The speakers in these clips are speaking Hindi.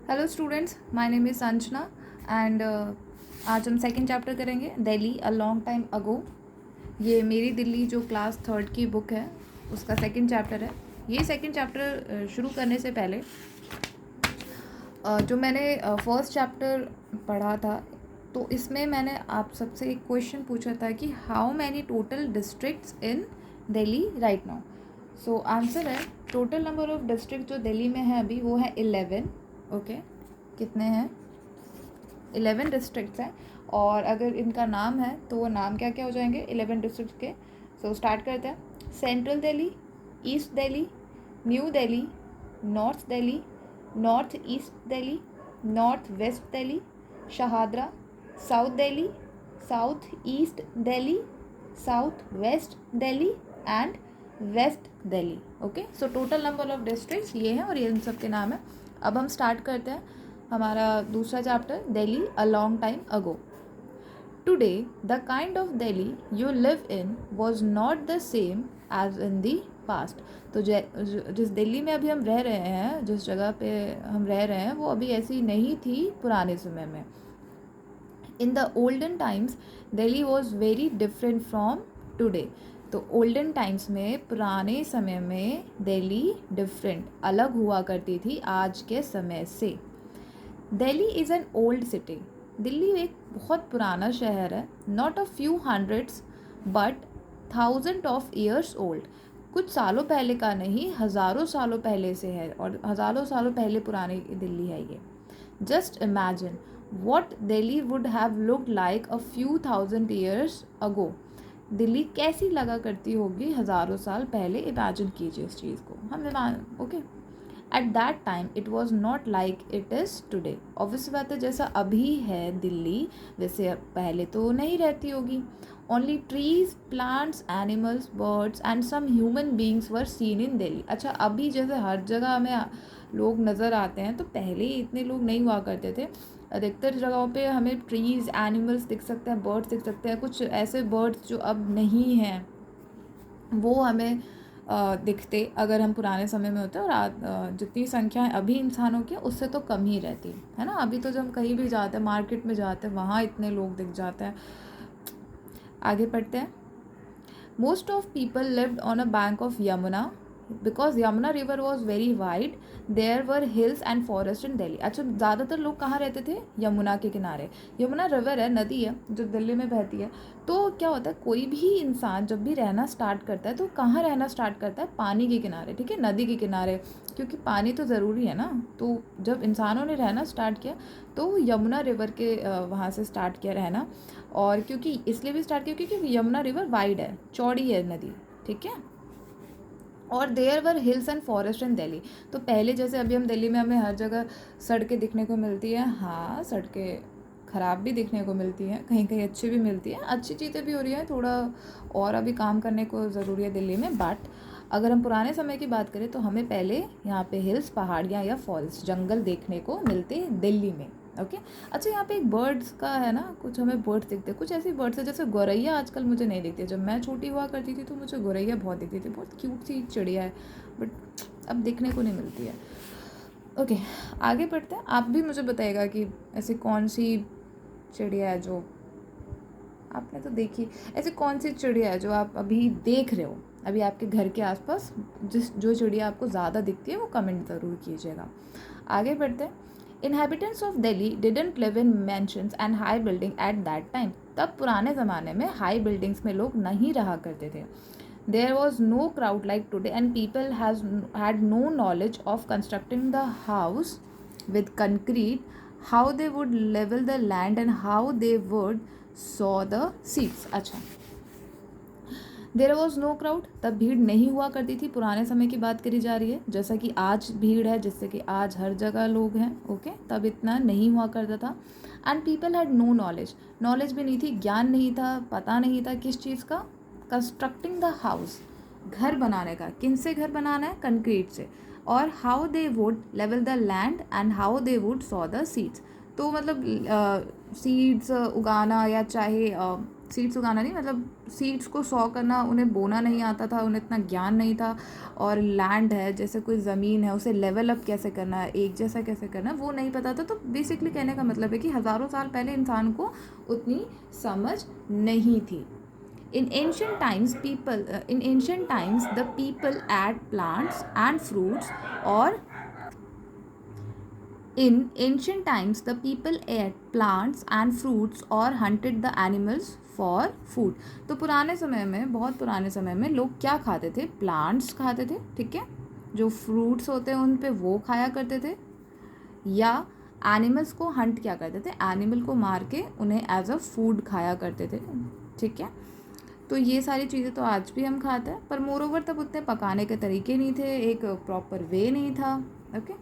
Hello students, my name is Sanjana and आज हम सेकंड चैप्टर करेंगे दिल्ली अ लॉन्ग टाइम अगो। ये मेरी दिल्ली जो क्लास थर्ड की बुक है उसका सेकंड चैप्टर है। ये सेकंड चैप्टर शुरू करने से पहले जो मैंने फर्स्ट चैप्टर पढ़ा था तो इसमें मैंने आप सबसे एक क्वेश्चन पूछा था कि how many total districts in Delhi right now. So answer है टोटल नंबर ऑफ डिस्ट्रिक्ट जो दिल्ली में है अभी वो है 11। ओके, कितने हैं? 11 डिस्ट्रिक्ट्स हैं। और अगर इनका नाम है तो वो नाम क्या क्या हो जाएंगे 11 डिस्ट्रिक्ट के। सो स्टार्ट करते हैं। Central Delhi, East Delhi, New Delhi, North Delhi, North East Delhi, North West Delhi, Shahdara, South Delhi, South East Delhi, South West Delhi and West Delhi. Okay, so total number of districts ये हैं और ये इन सब के नाम है। अब हम स्टार्ट करते हैं हमारा दूसरा chapter, Delhi a long time ago. Today the kind of Delhi you live in was not the same as in the past. तो जिस दिल्ली में अभी हम रह रहे हैं, जिस जगह पे हम रह रहे हैं वो अभी ऐसी नहीं थी पुराने समय में। In the olden times Delhi was very different from today. तो ओल्डन टाइम्स में, पुराने समय में दिल्ली डिफरेंट, अलग हुआ करती थी आज के समय से। Delhi is an old city. Delhi एक बहुत पुराना शहर है। Not a few hundreds but thousand of years old. कुछ सालों पहले का नहीं, हज़ारों सालों पहले से है और हज़ारों सालों पहले पुरानी दिल्ली है ये। Just imagine what Delhi would have looked like a few thousand years ago. Delhi कैसी लगा करती होगी हज़ारों साल पहले। इमेजिन कीजिए इस चीज़ को। हम okay, eight that time it was not like it is today. Obvious बात है, जैसा अभी है दिल्ली वैसे पहले तो नहीं रहती होगी। Only trees, plants, animals, birds and some human beings were seen in Delhi. अच्छा, अभी जैसे हर जगह हमें लोग नज़र आते हैं तो पहले इतने लोग नहीं हुआ करते थे। अधिकतर जगहों पे हमें ट्रीज़, एनिमल्स दिख सकते हैं, बर्ड्स दिख सकते हैं। कुछ ऐसे बर्ड्स जो अब नहीं हैं वो हमें दिखते अगर हम पुराने समय में होते, और जितनी संख्या है अभी इंसानों की उससे तो कम ही रहती है ना। अभी तो जब हम कहीं भी जाते हैं, मार्केट में जाते हैं, वहाँ इतने लोग दिख जाते हैं। आगे पढ़ते हैं। Most of people lived on a bank of Yamuna because Yamuna river was very wide. There were hills and forest in Delhi. अच्छा, ज़्यादातर लोग कहाँ रहते थे? यमुना के किनारे। यमुना रिवर है, नदी है जो दिल्ली में बहती है। तो क्या होता है, कोई भी इंसान जब भी रहना स्टार्ट करता है तो कहाँ रहना स्टार्ट करता है? पानी के किनारे, ठीक है, नदी के किनारे, क्योंकि पानी तो ज़रूरी है ना। तो जब इंसानों ने रहना स्टार्ट किया तो यमुना रिवर के वहाँ से स्टार्ट किया रहना। और क्योंकि इसलिए भी स्टार्ट किया क्योंकि यमुना रिवर वाइड है, चौड़ी है नदी, ठीक है। और there were hills and forest in Delhi. तो पहले जैसे अभी हम दिल्ली में हमें हर जगह सड़कें दिखने को मिलती हैं। हाँ, सड़कें ख़राब भी दिखने को मिलती हैं, कहीं कहीं अच्छी भी मिलती हैं, अच्छी चीज़ें भी हो रही हैं, थोड़ा और अभी काम करने को ज़रूरी है दिल्ली में। बट अगर हम पुराने समय की बात करें तो हमें पहले यहाँ पे हिल्स, पहाड़ियाँ या फॉरेस्ट, जंगल देखने को मिलते दिल्ली में। ओके, अच्छा, यहाँ पे एक बर्ड्स का है ना, कुछ हमें बर्ड्स दिखते हैं। कुछ ऐसी बर्ड्स है जैसे गौरैया आजकल मुझे नहीं दिखती। जब मैं छोटी हुआ करती थी तो मुझे गौरैया बहुत दिखती थी, बहुत क्यूट सी चिड़िया है, बट अब देखने को नहीं मिलती है। ओके, आगे बढ़ते हैं। आप भी मुझे बताइएगा कि ऐसी कौन सी चिड़िया है जो आपने तो देखी, ऐसी कौन सी चिड़िया है जो आप अभी देख रहे हो, अभी आपके घर के आसपास जो चिड़िया आपको ज़्यादा दिखती है वो कमेंट ज़रूर कीजिएगा। आगे बढ़ते हैं। Inhabitants of Delhi didn't live in mansions and high building at that time. तब पुराने ज़माने में हाई बिल्डिंग्स में लोग नहीं रहा करते थे। There was no crowd like today and people had no knowledge of constructing the house with concrete, how they would level the land and how they would sow the seeds. अच्छा, देयर वॉज नो क्राउड, तब भीड़ नहीं हुआ करती थी। पुराने समय की बात करी जा रही है, जैसा कि आज भीड़ है, जिससे कि आज हर जगह लोग हैं। ओके, तब इतना नहीं हुआ करता था। And people had no knowledge, knowledge भी नहीं थी, ज्ञान नहीं था, पता नहीं था किस चीज़ का? कंस्ट्रक्टिंग द हाउस, घर बनाने का। किन से घर बनाना है? कंक्रीट से। और how they would level the land and how they would sow the seeds. तो मतलब सीड्स उगाना या चाहे सीड्स उगाना नहीं, मतलब सीड्स को सॉ करना, उन्हें बोना नहीं आता था, उन्हें इतना ज्ञान नहीं था। और लैंड है, जैसे कोई ज़मीन है, उसे लेवल अप कैसे करना है, एक जैसा कैसे करना है, वो नहीं पता था। तो बेसिकली कहने का मतलब है कि हज़ारों साल पहले इंसान को उतनी समझ नहीं थी। In ancient times, the people ate plants and fruits, or in ancient times, the people ate plants and fruits or hunted the animals for food. तो पुराने समय में, बहुत पुराने समय में लोग क्या खाते थे? प्लांट्स खाते थे, ठीक है, जो फ्रूट्स होते हैं उन पे वो खाया करते थे, या एनिमल्स को हंट क्या करते थे? एनिमल को मार के उन्हें एज अ फूड खाया करते थे, ठीक है। तो ये सारी चीज़ें तो आज भी हम खाते हैं, पर मोर ओवर तब उतने पकाने के तरीके नहीं थे, एक प्रॉपर वे नहीं था। Okay,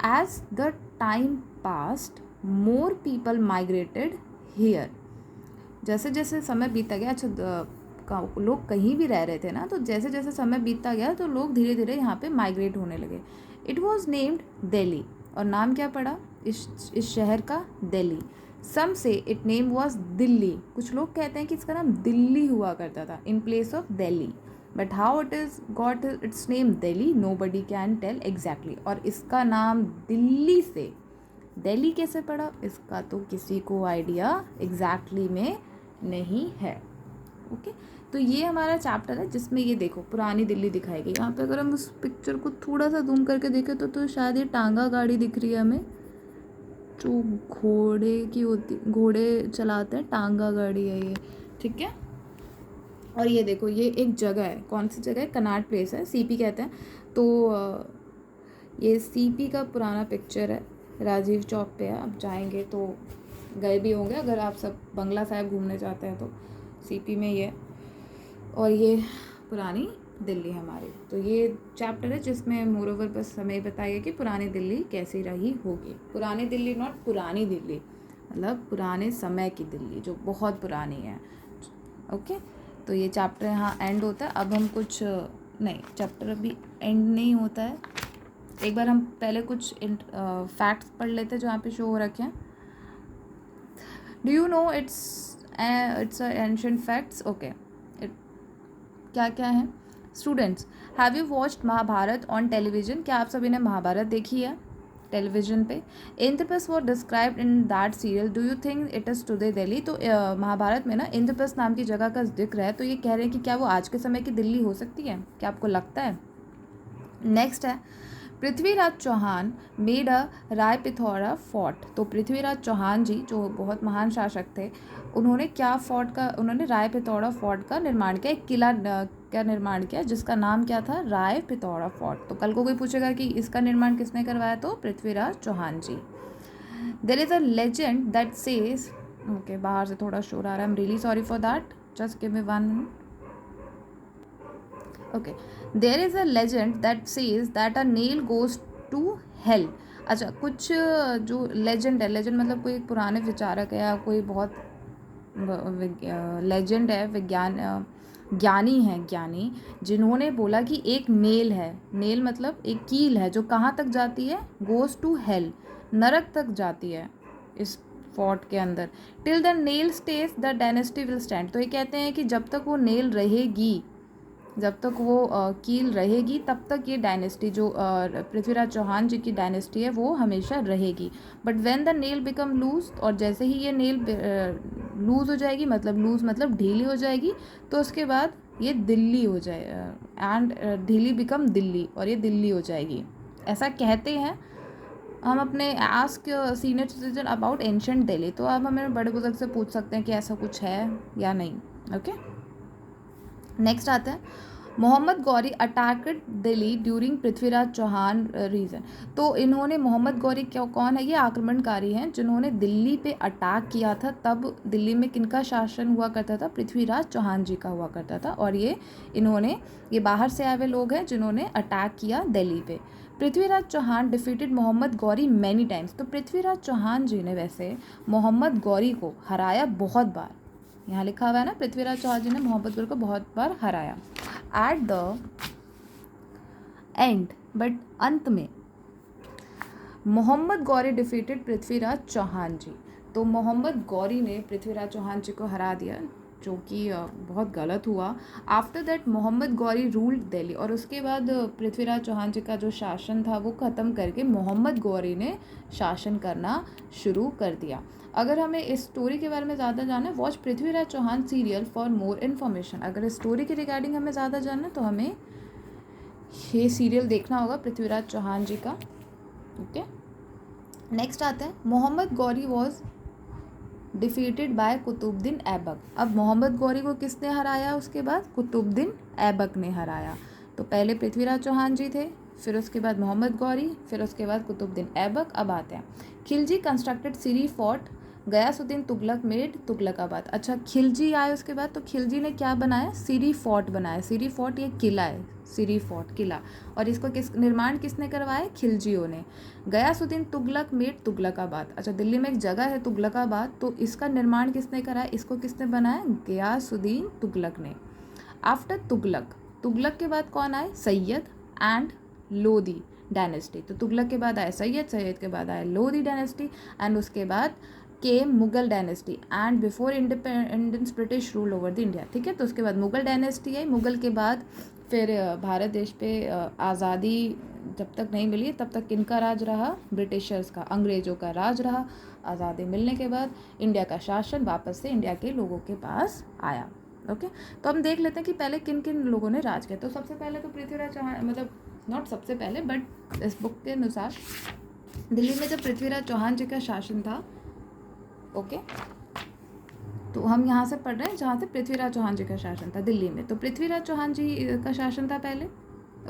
as the time passed more people migrated here. जैसे जैसे समय बीतता गया, अच्छा लोग कहीं भी रह रहे थे ना, तो जैसे जैसे समय बीतता गया तो लोग धीरे धीरे यहाँ पे माइग्रेट होने लगे। इट वॉज नेम्ड दिल्ली, और नाम क्या पड़ा इस शहर का? दिल्ली। सम से इट नेम वॉज दिल्ली, कुछ लोग कहते हैं कि इसका नाम दिल्ली हुआ करता था in place of Delhi, but how it is got its name Delhi nobody can tell exactly. और इसका नाम दिल्ली से दिल्ली कैसे पड़ा, इसका तो किसी को आइडिया एग्जैक्टली में नहीं है। ओके, तो ये हमारा चैप्टर है जिसमें ये देखो पुरानी दिल्ली दिखाई गई। यहाँ पे अगर हम उस पिक्चर को थोड़ा सा जूम करके देखें तो शायद ये टांगा गाड़ी दिख रही है हमें, जो घोड़े की होती, घोड़े चलाते हैं, टांगा गाड़ी है ये, ठीक है। और ये देखो, ये एक जगह है, कौन सी जगह है? कनॉट प्लेस है, सीपी कहते हैं। तो ये सीपी का पुराना पिक्चर है, राजीव चौक पे है। आप जाएंगे तो गए भी होंगे, अगर आप सब बंगला साहिब घूमने जाते हैं तो सीपी में ये, और ये पुरानी दिल्ली हमारी। तो ये चैप्टर है जिसमें मोर ओवर बस हमें बताइए कि पुरानी दिल्ली कैसी रही होगी। पुरानी दिल्ली, नॉट पुरानी दिल्ली, मतलब पुराने समय की दिल्ली जो बहुत पुरानी है। ओके, तो ये चैप्टर यहाँ एंड होता है। अब हम कुछ नहीं, चैप्टर अभी एंड नहीं होता है, एक बार हम पहले कुछ फैक्ट्स पढ़ लेते हैं जो यहाँ पे शो हो रखे हैं। Do you know its ancient facts? Okay, क्या क्या है students? Have you watched Mahabharat on television? क्या आप सभी ने महाभारत देखी है टेलीविजन पे? Indraprastha was described in that serial, do you think it is today Delhi? तो महाभारत में ना इंद्रप्रस्थ नाम की जगह का जिक्र है, तो ये कह रहे हैं कि क्या वो आज के समय की दिल्ली हो सकती है? क्या आपको लगता है? नेक्स्ट है, Prithviraj Chauhan made a Rai Pithora fort. तो पृथ्वीराज चौहान जी जो बहुत महान शासक थे, उन्होंने क्या फोर्ट का, उन्होंने राय पिथौरा फोर्ट का निर्माण किया, एक किला का निर्माण किया जिसका नाम क्या था? राय पिथौरा फोर्ट। तो कल को कोई पूछेगा कि इसका निर्माण किसने करवाया, तो Prithviraj Chauhan ji. There is a legend that says, okay बाहर से थोड़ा शोर आ रहा है, I am really sorry for that, just give me 1 minute. Okay, there is a legend that says that a nail goes to hell. अच्छा, कुछ जो लेजेंड है, लेजेंड मतलब कोई पुराने विचारक है या कोई बहुत लेजेंड है, ज्ञानी है, ज्ञानी, जिन्होंने बोला कि एक नेल है, नेल मतलब एक कील है जो कहाँ तक जाती है? गोज टू हेल, नरक तक जाती है इस फोर्ट के अंदर। Till the nail stage the dynasty will stand. तो ये कहते हैं कि जब तक वो नेल रहेगी, जब तक वो कील रहेगी, तब तक ये डायनेस्टी जो पृथ्वीराज चौहान जी की डायनेस्टी है वो हमेशा रहेगी। But when the nail become loose, और जैसे ही ये नेल लूज़ हो जाएगी, मतलब लूज़ मतलब ढीली हो जाएगी, तो उसके बाद ये दिल्ली हो जाए, एंड ढीली बिकम दिल्ली, और ये दिल्ली हो जाएगी, ऐसा कहते हैं। हम अपने ask senior citizen about ancient Delhi, तो आप हमें बड़े बुजुर्ग से पूछ सकते हैं कि ऐसा कुछ है या नहीं। ओके, नेक्स्ट आता है, Mohammad Ghori attacked Delhi during Prithviraj Chauhan reign. तो इन्होंने, मोहम्मद गौरी कौन है? ये आक्रमणकारी हैं जिन्होंने दिल्ली पे अटैक किया था। तब दिल्ली में किनका शासन हुआ करता था? पृथ्वीराज चौहान जी का हुआ करता था। और ये बाहर से आए हुए लोग हैं जिन्होंने अटैक किया दिल्ली पे। Prithviraj Chauhan defeated Mohammad Ghori many times. तो पृथ्वीराज चौहान जी ने वैसे मोहम्मद गौरी को हराया बहुत बार, यहाँ लिखा हुआ है ना, पृथ्वीराज चौहान जी ने मोहम्मद गौरी को बहुत बार हराया। एट द एंड, बट अंत में, मोहम्मद गौरी डिफीटेड पृथ्वीराज चौहान जी। तो मोहम्मद गौरी ने पृथ्वीराज चौहान जी को हरा दिया। जो कि बहुत गलत हुआ। After that Mohammad Ghori ruled Delhi, और उसके बाद पृथ्वीराज चौहान जी का जो शासन था वो ख़त्म करके मोहम्मद गौरी ने शासन करना शुरू कर दिया। अगर हमें इस स्टोरी के बारे में ज़्यादा जानना है, watch Prithviraj Chauhan serial for more information. अगर इस स्टोरी के रिगार्डिंग हमें ज़्यादा जानना है तो हमें ये सीरियल देखना होगा पृथ्वीराज चौहान जी का। ओके, नेक्स्ट आते हैं, Mohammad Ghori was defeated by Qutubuddin Aibak. अब मोहम्मद गौरी को किसने हराया? उसके बाद कुतुबुद्दीन ऐबक ने हराया। तो पहले पृथ्वीराज चौहान जी थे, फिर उसके बाद मोहम्मद गौरी, फिर उसके बाद कुतुबुद्दीन ऐबक। अब आते हैं, खिलजी कंस्ट्रक्टेड सिरी फोर्ट, गयासुद्दीन तुगलक मेड तुगलकाबाद। अच्छा, खिलजी आए उसके बाद, तो खिलजी ने क्या बनाया? सिरी फोर्ट बनाया। सिरी फोर्ट ये किला है, सिरी फोर्ट किला, और इसको निर्माण किसने करवाया? खिलजियों ने। गयासुद्दीन तुगलक मेड तुगलकाबाद। अच्छा, दिल्ली में एक जगह है तुगलकाबाद, तो इसका निर्माण किसने कराया? इसको किसने बनाया? गयासुद्दीन तुगलक ने। आफ्टर तुगलक, तुगलक के बाद कौन आए? Syed and Lodhi dynasty. तो तुगलक के बाद आए सैयद, सैयद के बाद आए लोधी डायनेस्टी, एंड उसके बाद के Mughal dynasty, and before independence British rule over the India. ठीक है, तो उसके बाद मुगल डायनेस्टी आई। मुगल के बाद फिर भारत देश पे आज़ादी जब तक नहीं मिली तब तक किनका राज रहा? ब्रिटिशर्स का, अंग्रेज़ों का राज रहा। आज़ादी मिलने के बाद इंडिया का शासन वापस से इंडिया के लोगों के पास आया। ओके, तो हम देख लेते हैं कि पहले किन किन लोगों ने राज किया। तो सबसे पहले तो पृथ्वीराज चौहान, मतलब नॉट सबसे पहले बट इस बुक के अनुसार दिल्ली में जब पृथ्वीराज चौहान जी का शासन था, ओके, तो हम यहाँ से पढ़ रहे हैं जहाँ से पृथ्वीराज चौहान जी का शासन था दिल्ली में। तो पृथ्वीराज चौहान जी का शासन था पहले,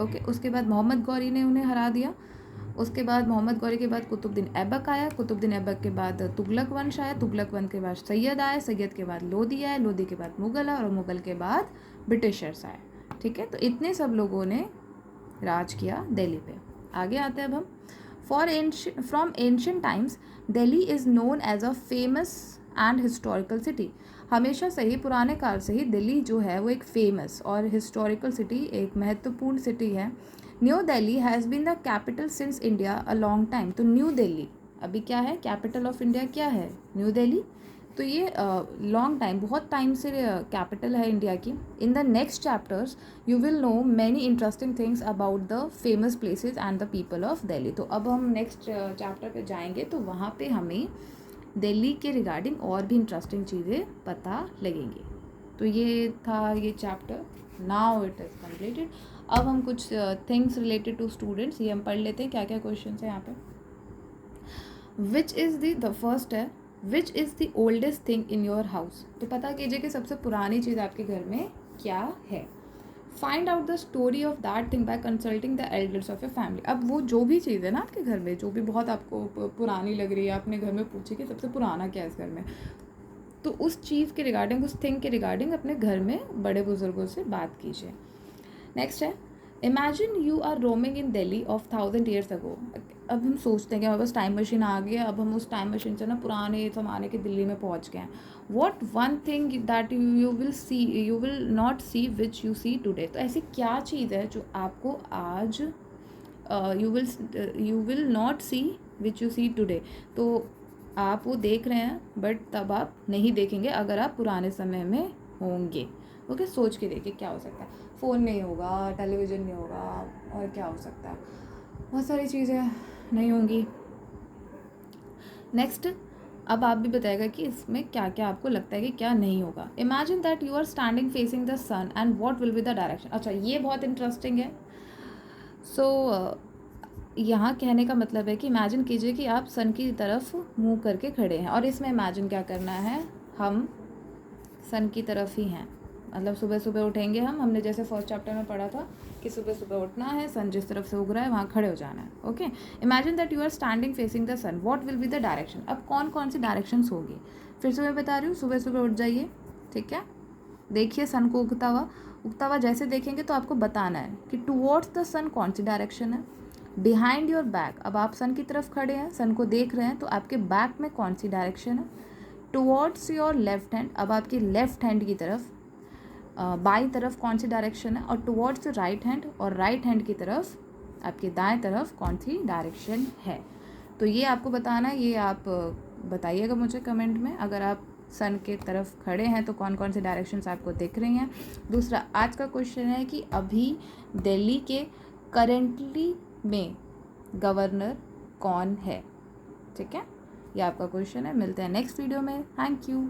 ओके। उसके बाद मोहम्मद गौरी ने उन्हें हरा दिया। उसके बाद मोहम्मद गौरी के बाद कुतुबुद्दीन ऐबक आया। कुतुबुद्दीन ऐबक के बाद तुगलक वंश आया। तुगलक वंश के बाद सैयद आए। सैयद के बाद लोधी आए। लोधी के बाद मुगल आए, और मुगल के बाद ब्रिटिशर्स आए। ठीक है, तो इतने सब लोगों ने राज किया दिल्ली पे। आगे आते हैं अब हम। From ancient times Delhi is known as a famous and historical city. हमेशा से ही, पुराने काल से ही दिल्ली जो है वो एक फेमस और हिस्टोरिकल सिटी, एक महत्वपूर्ण सिटी है। New Delhi has been the capital since India a long time. तो न्यू दिल्ली अभी क्या है? कैपिटल ऑफ इंडिया क्या है? न्यू दिल्ली। तो ये लॉन्ग टाइम, बहुत टाइम से कैपिटल है इंडिया की। In the next chapters you will know many interesting things about the famous places and the people of Delhi. तो अब हम नेक्स्ट चैप्टर पे जाएंगे, तो वहाँ पे हमें दिल्ली के रिगार्डिंग और भी इंटरेस्टिंग चीज़ें पता लगेंगी। तो ये था ये chapter, now it is completed. अब हम कुछ थिंग्स रिलेटेड टू स्टूडेंट्स ये हम पढ़ लेते हैं, क्या क्या क्वेश्चन है यहाँ पे। विच इज़ द फर्स्ट है, which is the oldest thing in your house. तो पता कीजिए कि सबसे पुरानी चीज़ आपके घर में क्या है। Find out the story of that thing by consulting the elders of your family. अब वो जो भी चीज़ है ना आपके घर में, जो भी बहुत आपको पुरानी लग रही है, अपने घर में पूछे कि सबसे पुराना क्या है इस घर में, तो उस चीज़ के रिगार्डिंग, उस थिंग के रिगार्डिंग अपने घर में बड़े बुजुर्गों से बात कीजिए। नेक्स्ट है, imagine you are roaming in Delhi of 1000 years ago. अब हम सोचते हैं कि हमारे पास टाइम मशीन आ गई है, अब हम उस टाइम मशीन से ना पुराने ज़माने के दिल्ली में पहुंच गए हैं। What one thing that you will not see which you see today. तो ऐसी क्या चीज़ है जो आपको आज you will not see which you see today. तो आप वो देख रहे हैं बट तब आप नहीं देखेंगे अगर आप पुराने समय में होंगे। ओके, सोच के देखिए क्या हो सकता है। फ़ोन नहीं होगा, टेलीविज़न नहीं होगा, और क्या हो सकता है, बहुत सारी चीज़ें नहीं होंगी। नेक्स्ट, अब आप भी बताएगा कि इसमें क्या क्या आपको लगता है कि क्या नहीं होगा। Imagine that you are standing facing the sun and what will be the direction. अच्छा, ये बहुत इंटरेस्टिंग है। यहाँ कहने का मतलब है कि इमेजिन कीजिए कि आप सन की तरफ मुँह करके खड़े हैं, और इसमें इमेजिन क्या करना है, हम सन की तरफ ही हैं। मतलब सुबह सुबह उठेंगे हमने जैसे फर्स्ट चैप्टर में पढ़ा था कि सुबह सुबह उठना है, सन जिस तरफ से उग रहा है वहाँ खड़े हो जाना है। Okay, imagine that you are standing facing the sun, what will be the direction. अब कौन कौन सी डायरेक्शंस होगी, फिर से मैं बता रही हूँ। सुबह सुबह उठ जाइए, ठीक है, देखिए सन को उगता हुआ जैसे देखेंगे तो आपको बताना है कि टुवर्ड्स द सन कौन सी डायरेक्शन है। बिहाइंड योर बैक, अब आप सन की तरफ खड़े हैं, सन को देख रहे हैं, तो आपके बैक में कौन सी डायरेक्शन है। टुवर्ड्स योर लेफ्ट हैंड, अब आपकी लेफ्ट हैंड की तरफ बाईं तरफ कौन सी डायरेक्शन है। और टुवर्ड्स योर राइट हैंड, और राइट हैंड की तरफ आपकी दाएं तरफ कौन सी डायरेक्शन है। तो ये आपको बताना है, ये आप बताइएगा मुझे कमेंट में। अगर आप सन के तरफ खड़े हैं तो कौन कौन से डायरेक्शंस आपको दिख रही हैं। दूसरा आज का क्वेश्चन है कि अभी दिल्ली के करेंटली में गवर्नर कौन है। ठीक है, ये आपका क्वेश्चन है। मिलते हैं नेक्स्ट वीडियो में। Thank you.